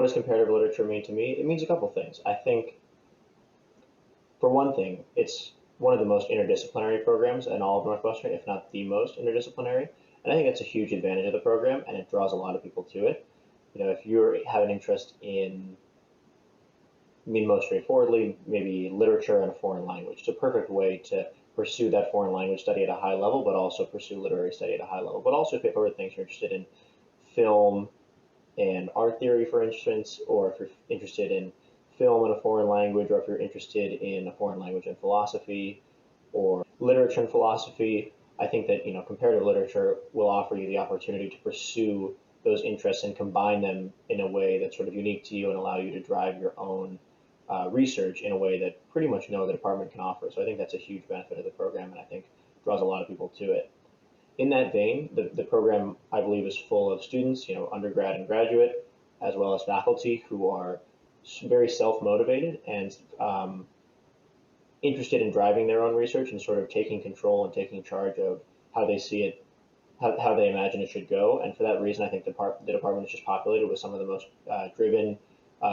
What does comparative literature mean to me? It means a couple things. I think, for one thing, it's one of the most interdisciplinary programs in all of Northwestern, if not the most interdisciplinary. And I think that's a huge advantage of the program, and it draws a lot of people to it. If you have an interest in, most straightforwardly, maybe literature and a foreign language, it's a perfect way to pursue that foreign language study at a high level, but also pursue literary study at a high level. But also, if you have other things you're interested in, film and art theory, for instance, or if you're interested in film in a foreign language, or if you're interested in a foreign language in philosophy or literature and philosophy, I think that comparative literature will offer you the opportunity to pursue those interests and combine them in a way that's sort of unique to you and allow you to drive your own research in a way that pretty much no other department can offer. So I think that's a huge benefit of the program, and I think draws a lot of people to it. In that vein, the program, I believe, is full of students, undergrad and graduate, as well as faculty who are very self-motivated and interested in driving their own research and sort of taking control and taking charge of how they see it, how they imagine it should go. And for that reason, I think the department is just populated with some of the most driven,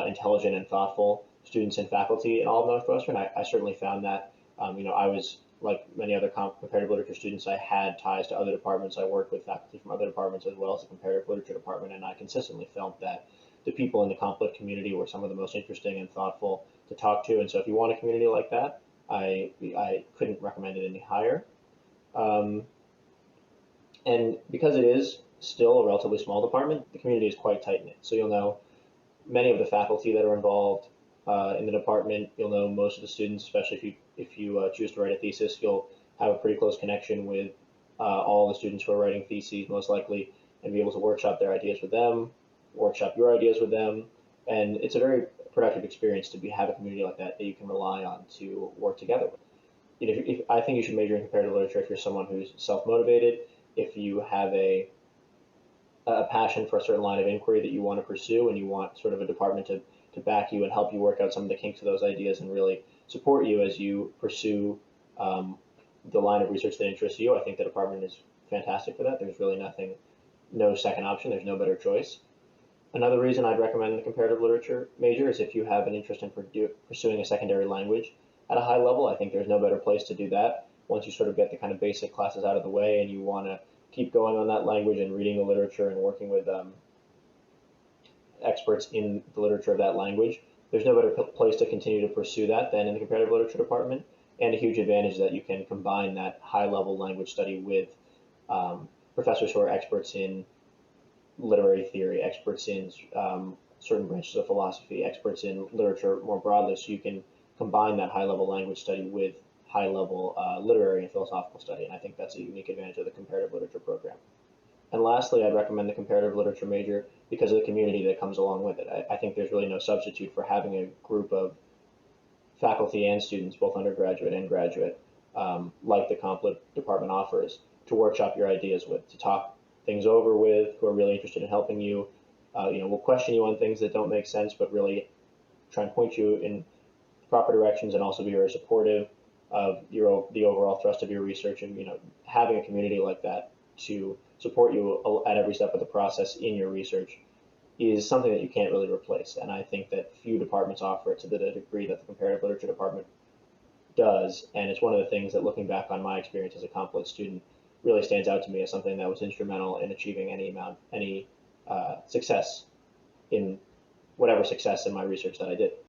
intelligent, and thoughtful students and faculty in all of Northwestern. I certainly found that. I was, like many other comparative literature students, I had ties to other departments. I worked with faculty from other departments as well as the comparative literature department, and I consistently felt that the people in the comp lit community were some of the most interesting and thoughtful to talk to. And so if you want a community like that, I couldn't recommend it any higher. Um, and because it is still a relatively small department, the community is quite tight knit. So you'll know many of the faculty that are involved in the department. You'll know most of the students, especially if you choose to write a thesis. You'll have a pretty close connection with all the students who are writing theses, most likely, and be able to workshop their ideas with them, workshop your ideas with them, and it's a very productive experience to have a community like that you can rely on to work together with. I think you should major in comparative literature if you're someone who's self-motivated, if you have a passion for a certain line of inquiry that you want to pursue, and you want sort of a department to back you and help you work out some of the kinks of those ideas and really support you as you pursue the line of research that interests you. I think the department is fantastic for that. There's really no second option. There's no better choice. Another reason I'd recommend the comparative literature major is if you have an interest in pursuing a secondary language at a high level. I think there's no better place to do that once you sort of get the kind of basic classes out of the way and you want to keep going on that language and reading the literature and working with experts in the literature of that language. There's no better place to continue to pursue that than in the comparative literature department, and a huge advantage is that you can combine that high-level language study with professors who are experts in literary theory, experts in certain branches of philosophy, experts in literature more broadly, so you can combine that high-level language study with high-level literary and philosophical study, and I think that's a unique advantage of the comparative literature program. And lastly, I'd recommend the comparative literature major because of the community that comes along with it. I think there's really no substitute for having a group of faculty and students, both undergraduate and graduate, like the Comp Lit department offers, to workshop your ideas with, to talk things over with, who are really interested in helping you. We'll question you on things that don't make sense, but really try and point you in proper directions, and also be very supportive of the overall thrust of your research. And having a community like that to support you at every step of the process in your research is something that you can't really replace. And I think that few departments offer it to the degree that the comparative literature department does. And it's one of the things that, looking back on my experience as a comp lit student, really stands out to me as something that was instrumental in achieving any success in whatever success in my research that I did.